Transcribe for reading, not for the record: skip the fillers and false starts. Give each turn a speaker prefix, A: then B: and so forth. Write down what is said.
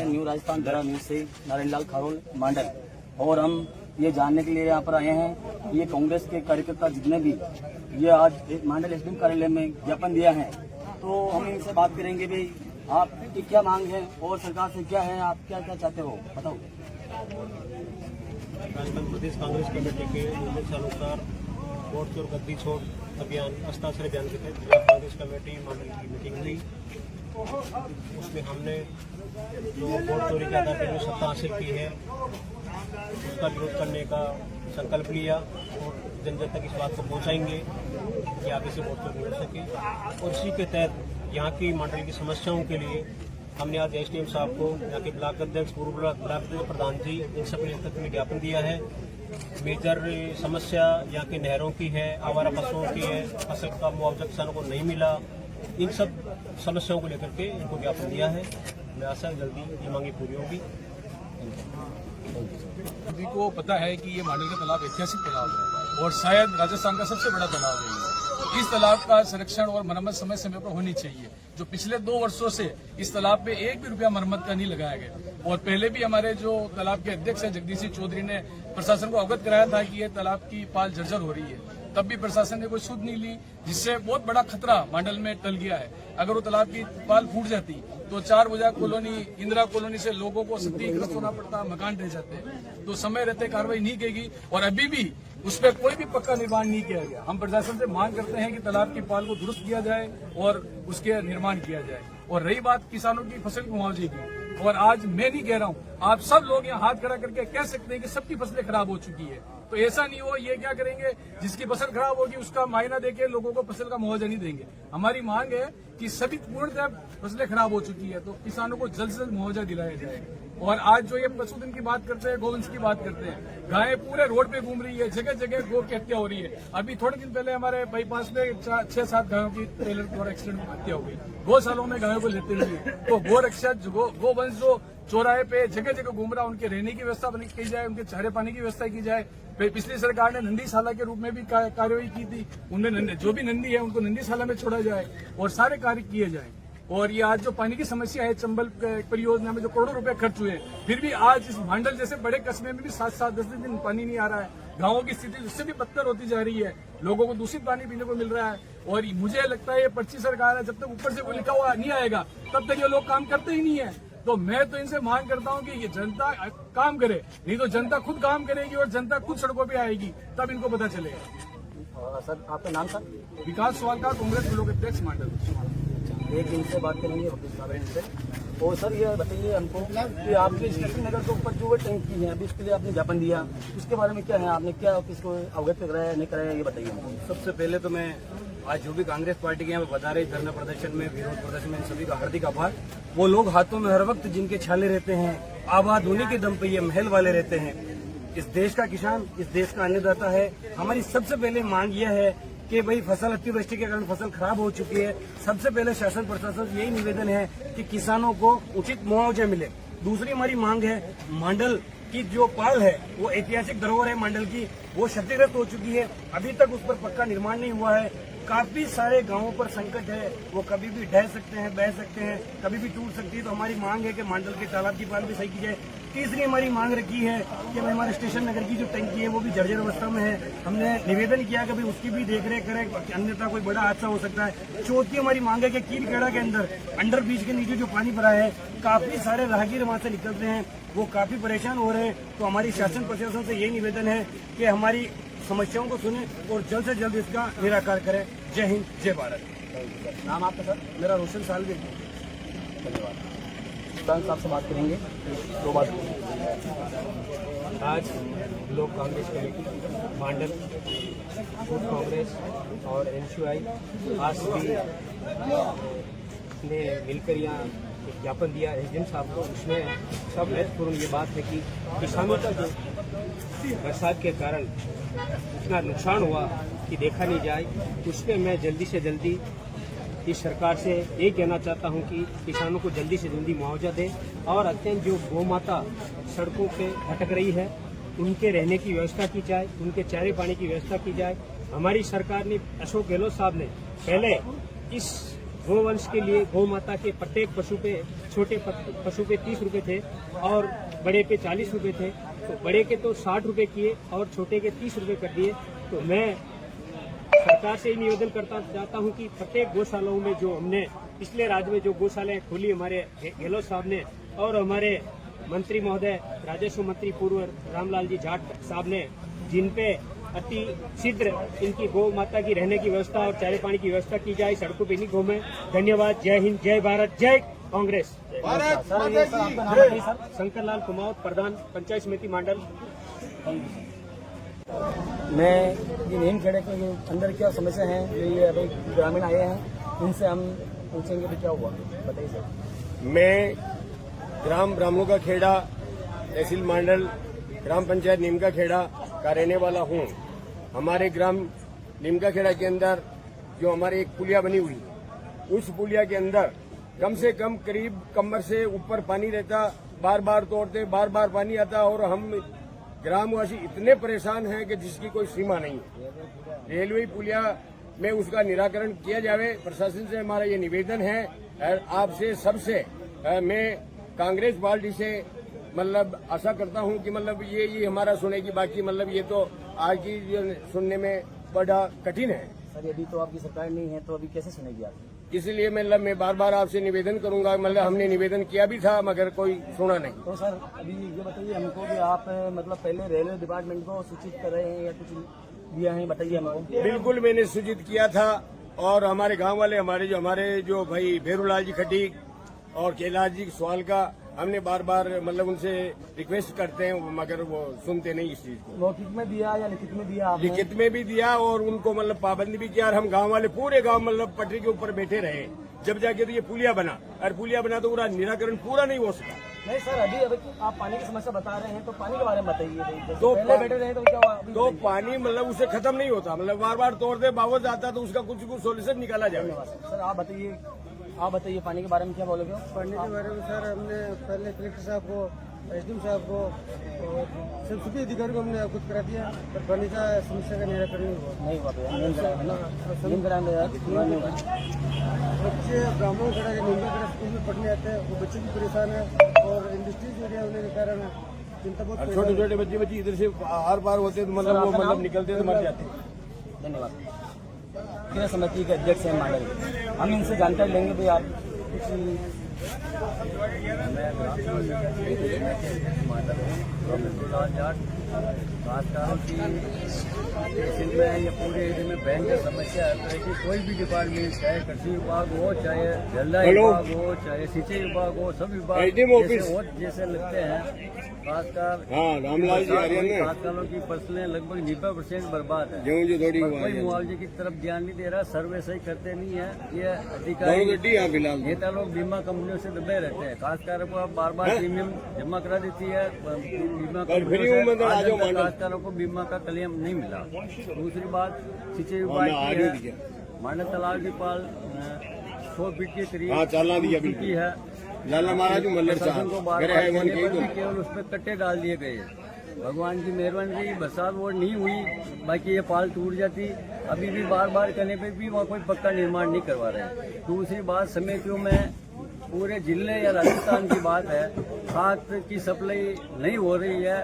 A: New Rajasthan धरा news से नारायण लाल खरोल मांडल। और हम ये जानने के लिए यहाँ पर आए हैं, ये कांग्रेस के कार्यकर्ता जितने भी ये आज मांडल एसडीएम कार्यालय में ज्ञापन दिया है, तो हम इनसे बात करेंगे भाई आपकी क्या मांग है और सरकार से क्या है, आप क्या क्या चाहते हो बताओ।
B: राजस्थान प्रदेश कांग्रेस कमेटी के निर्देशानुसार वोट चोर गद्दी छोड़ अभियान हस्ताक्षर अभियान के तहत जिला कांग्रेस कमेटी मंडल की मीटिंग हुई। उसमें हमने जो वोट चोरी के आधार पर जो सत्ता हासिल की है उसका विरोध करने का संकल्प लिया और जन जन तक इस बात को पहुंचाएंगे कि आगे से वोट चोरी हो सके। और इसी के तहत यहाँ की मंडल की समस्याओं के लिए हमने आज एसडीएम साहब को, यहाँ के ब्लॉक अध्यक्ष, पूर्व ब्लॉक अध्यक्ष, प्रधान जी, इन सब ने ज्ञापन दिया है। मेजर समस्या यहाँ की नहरों की है, आवारा पशुओं की है, फसल का मुआवजा किसानों को नहीं मिला, इन सब समस्याओं को लेकर के इनको ज्ञापन दिया है। मैं आशा है जल्दी ये मांगी पूरी होगी।
C: सभी को पता है कि ये मांडल का तालाब ऐतिहासिक तालाब है और शायद राजस्थान का सबसे बड़ा तालाब है। इस तालाब का संरक्षण और मरम्मत समय समय पर होनी चाहिए। जो पिछले 2 वर्षों से इस तालाब पे 1 भी रुपया मरम्मत का नहीं लगाया गया। और पहले भी हमारे जो तालाब के अध्यक्ष है जगदीश सिंह चौधरी ने प्रशासन को अवगत कराया था कि ये तालाब की पाल जर्जर हो रही है, तब भी प्रशासन ने कोई सुध नहीं ली, जिससे बहुत बड़ा खतरा मांडल में टल गया है। अगर वो तालाब की पाल फूट जाती तो 4 बजा कॉलोनी, इंदिरा कॉलोनी से लोगों को क्षतिग्रस्त होना पड़ता, मकान ढह जाते। तो समय रहते कार्रवाई नहीं की गई और अभी भी उस पर कोई भी पक्का निर्माण नहीं किया गया। हम प्रशासन से मांग करते हैं कि तालाब की पाल को दुरुस्त किया जाए और उसके निर्माण किया जाए। और रही बात किसानों की फसल के मुआवजे की, और आज मैं नहीं कह रहा हूँ, आप सब लोग यहाँ हाथ खड़ा करके कह सकते हैं कि सबकी फसलें खराब हो चुकी है। तो ऐसा नहीं हो, ये क्या करेंगे, जिसकी फसल खराब होगी उसका मायना देके लोगों को फसल का मुआवजा नहीं देंगे। हमारी मांग है कि सभी पूर्णतः फसलें खराब हो चुकी है तो किसानों को जल्द से जल्द मुआवजा दिलाया जाए। और आज जो ये पशुधन की बात करते हैं, गोवंश की बात करते हैं, गायें पूरे रोड पे घूम रही है, जगह जगह गो की हत्या हो रही है। अभी थोड़े दिन पहले हमारे बाईपास में 6-7 गायों की ट्रेलर द्वारा एक्सीडेंट में हत्या हो गई। गौशालों में गायों को लेते हुए तो गो रक्षा गोवंश जो चौराहे पे जगह जगह घूम रहा, उनके रहने की व्यवस्था की जाए, उनके चारे पानी की व्यवस्था की जाए। पिछली सरकार ने नंदीशाला के रूप में भी कार्यवाही की थी, उनमें जो भी नंदी है उनको नंदीशाला में छोड़ा जाए और सारे कार्य किए जाए। और ये आज जो पानी की समस्या है, चंबल परियोजना में जो करोड़ों रुपए खर्च हुए, फिर भी आज इस भांडल जैसे बड़े कस्बे में भी 7-7, 10 दिन पानी नहीं आ रहा है। गांवों की स्थिति उससे भी बदतर होती जा रही है, लोगों को दूषित पानी पीने को मिल रहा है। और मुझे लगता है ये पर्ची सरकार है, जब तक ऊपर से कोई लिखा हुआ नहीं आएगा तब तक ये लोग काम करते ही नहीं है। तो मैं तो इनसे मांग करता हूं कि ये जनता काम करे, नहीं तो जनता खुद काम करेगी और जनता खुद सड़कों पे आएगी, तब इनको पता चलेगा।
A: सर आपका नाम सर?
C: विकास सवालकार, कांग्रेस ब्लॉक अध्यक्ष मांडल।
A: एक दिन से बात करेंगे से। और सर ये बताइए हमको कि आपके स्टेशन नगर के ऊपर जो टंकी है अभी इसके लिए आपने ज्ञापन दिया, उसके बारे में क्या है, आपने क्या किसको अवगत कराया नहीं कराया, ये बताइए हमको।
D: सबसे पहले तो मैं आज जो भी कांग्रेस पार्टी के यहाँ बता रहे धरना प्रदर्शन में, विरोध प्रदर्शन में, सभी का हार्दिक आभार। वो लोग हाथों में हर वक्त जिनके छाले रहते हैं, आबाद होने के दम पे ये महल वाले रहते हैं। इस देश का किसान, इस देश का अन्नदाता है। हमारी सबसे पहले मांग यह है कि भाई फसल अतिवृष्टि के कारण फसल खराब हो चुकी है। सबसे पहले शासन प्रशासन से यही निवेदन है कि किसानों को उचित मुआवजा मिले। दूसरी हमारी मांग है, मांडल की जो पाल है वो ऐतिहासिक धरोहर है मांडल की, वो क्षतिग्रस्त हो चुकी है। अभी तक उस पर पक्का निर्माण नहीं हुआ है। काफी सारे गांवों पर संकट है, वो कभी भी ढह सकते हैं, बह सकते हैं, कभी भी टूट सकती है। तो हमारी मांग है कि मांडल के तालाब की पाल भी सही की जाए। तीसरी हमारी मांग रखी है कि हमारे स्टेशन नगर की जो टंकी है वो भी जर्जर अवस्था में है। हमने निवेदन किया कि भाई उसकी भी देखरेख करें, अन्यथा कोई बड़ा हादसा हो सकता है। चौथी हमारी मांग है कि कीलखेड़ा के अंदर अंडर ब्रिज के नीचे जो पानी भरा है, काफी सारे राहगीर वहां से निकल रहे हैं, वो काफी परेशान हो रहे हैं। तो हमारी शासन प्रशासन से यही निवेदन है कि हमारी समस्याओं को सुने और जल्द से जल्द इसका निराकार करें। जय हिंद, जय भारत।
A: नाम आपका सर?
D: मेरा रोशन सालवी।
A: धन्यवाद। साहब से बात करेंगे, 2 बात।
B: आज block Congress committee Mandal, youth Congress और एनसीआई आज भी ने मिलकर यहाँ एक ज्ञापन दिया एसडीएम साहब को। उसमें सब महत्वपूर्ण ये बात है कि किसानों का जो बरसात के कारण इतना नुकसान हुआ कि देखा नहीं जाए, उसमें मैं जल्दी से जल्दी इस सरकार से ये कहना चाहता हूं कि किसानों को जल्दी से जल्दी मुआवजा दे। और अत्यंत जो गौ माता सड़कों पे भटक रही है, उनके रहने की व्यवस्था की जाए, उनके चारे पानी की व्यवस्था की जाए। हमारी सरकार ने, अशोक गहलोत साहब ने पहले इस गोवंश के लिए गौ माता के प्रत्येक पशु पे, छोटे पशु पे 30 रुपए थे और बड़े पे 40 रुपए थे। तो बड़े के तो 60 रुपए किए और छोटे के 30 रुपए कर दिए। तो मैं सरकार से ही निवेदन करता चाहता हूं कि प्रत्येक गौशालाओं में जो हमने पिछले राज्य में जो गौशालाएं खोली हमारे गहलोत साहब ने और हमारे मंत्री महोदय राजस्व मंत्री पूर्व रामलाल जी जाट साहब ने, जिन पे अति शीघ्र इनकी गौ माता की रहने की व्यवस्था और चारे पानी की व्यवस्था की जाए, सड़कों पे नहीं घूमे। धन्यवाद। जय हिंद, जय भारत, जय कांग्रेस। शंकरलाल कुमावत, प्रधान पंचायत समिति मंडल।
A: मैं ये नीम खेड़े के जो अंदर क्या समस्या है, जो ये अभी ग्रामीण आए हैं, इनसे हम पूछेंगे कि क्या हुआ, बताइए सर।
E: मैं ग्राम ब्राह्मणों का खेड़ा, तहसील मंडल, ग्राम पंचायत नीम का खेड़ा का रहने वाला हूँ। हमारे ग्राम नीम का खेड़ा के अंदर जो हमारी एक पुलिया बनी हुई, उस पुलिया के अंदर कम से कम करीब कमर से ऊपर पानी रहता, बार बार तोड़ते, बार बार पानी आता और हम ग्रामवासी इतने परेशान हैं कि जिसकी कोई सीमा नहीं है। रेलवे पुलिया में उसका निराकरण किया जावे। प्रशासन से हमारा ये निवेदन है और आपसे सबसे मैं कांग्रेस पार्टी से मतलब आशा करता हूं कि मतलब ये हमारा सुनेगी। बाकी मतलब ये तो आज की सुनने में बड़ा कठिन है।
A: सर अभी तो आपकी सरकार नहीं है, तो अभी कैसे सुनेगी आप?
E: इसलिए मतलब मैं बार बार आपसे निवेदन करूंगा। मतलब हमने निवेदन किया भी था मगर कोई सुना नहीं।
A: तो सर अभी ये बताइए हमको कि आप मतलब पहले रेलवे डिपार्टमेंट को सूचित कर रहे हैं या कुछ दिया है, बताइए हमको।
E: बिल्कुल मैंने सूचित किया था और हमारे गांव वाले हमारे जो भाई भेरूलाल जी खटीक और कैलाश जी सवाल का हमने बार बार मतलब उनसे रिक्वेस्ट करते हैं मगर वो सुनते नहीं इस चीज को।
A: मौखिक में दिया या लिखित में दिया आपने?
E: लिखित में भी दिया और उनको मतलब पाबंदी भी किया और हम गांव वाले पूरे गांव मतलब पटरी के ऊपर बैठे रहे। जब जाके तो ये पुलिया बना और पुलिया बना तो पूरा निराकरण पूरा नहीं हो सका।
A: नहीं सर अभी आप पानी की समस्या बता रहे हैं, तो पानी के बारे में बताइए।
E: तो
A: पहले बैठे रहे तो क्या हुआ?
E: तो पानी मतलब उसे खत्म नहीं होता, मतलब बार बार तोड़ते बावज आता तो उसका कुछ सोल्यूशन निकाला जाए।
A: सर आप बताइए पानी के बारे में क्या बोलोगे?
F: पानी के बारे में सर हमने पहले कलेक्टर साहब को, एसडीएम साहब को और सभी अधिकारियों को हमने अवगत करा दिया, पर पानी का समस्या का निराकरण नहीं हुआ। बच्चे ब्राह्मण खड़ा के नीमका खड़ा स्कूल में पढ़ने आते हैं, वो बच्चे भी परेशान है और इंडस्ट्रीज एरिया होने के कारण चिंता बहुत।
E: छोटे छोटे बच्चे इधर से आर पार होते तो मतलब वो मतलब निकलते तो मर जाते।
A: धन्यवाद। क्रिया समिति के अध्यक्ष हैं मंडल, हम इनसे जानकारी लेंगे। भाई आप कुछ
G: खासतौर की तहसील में या पूरे एरिया में भयंकर समस्या है कि कोई भी डिपार्टमेंट, चाहे कृषि विभाग हो, चाहे जलदाय विभाग हो, चाहे सिंचाई विभाग हो, सब विभाग जैसे लगते हैं। खासकर खासकालों की फसलें लगभग 90% बर्बाद है। कोई मुआवजे की तरफ ध्यान नहीं दे रहा, सर्वे सही करते नहीं है। ये अधिकारी नेता लोग बीमा कंपनियों से दबे रहते हैं। खासकर को बार बार प्रीमियम जमा करा देती है बीमा कंपनी, खासकारों को बीमा का क्लेम नहीं मिला। दूसरी बात सिंचाई विभाग की है, मांडल तालाब की पाल 100 फीट के करीब की है। प्रशासन को बार बार केवल उस पर कट्टे डाल दिए गए। भगवान की मेहरबानी रही, बरसात वो नहीं हुई, बाकी ये पाल टूट जाती। अभी भी बार बार करने पे भी वहाँ कोई पक्का निर्माण नहीं करवा रहे। दूसरी बात समितियों में पूरे जिले या राजस्थान की बात है, खाद की सप्लाई नहीं हो रही है।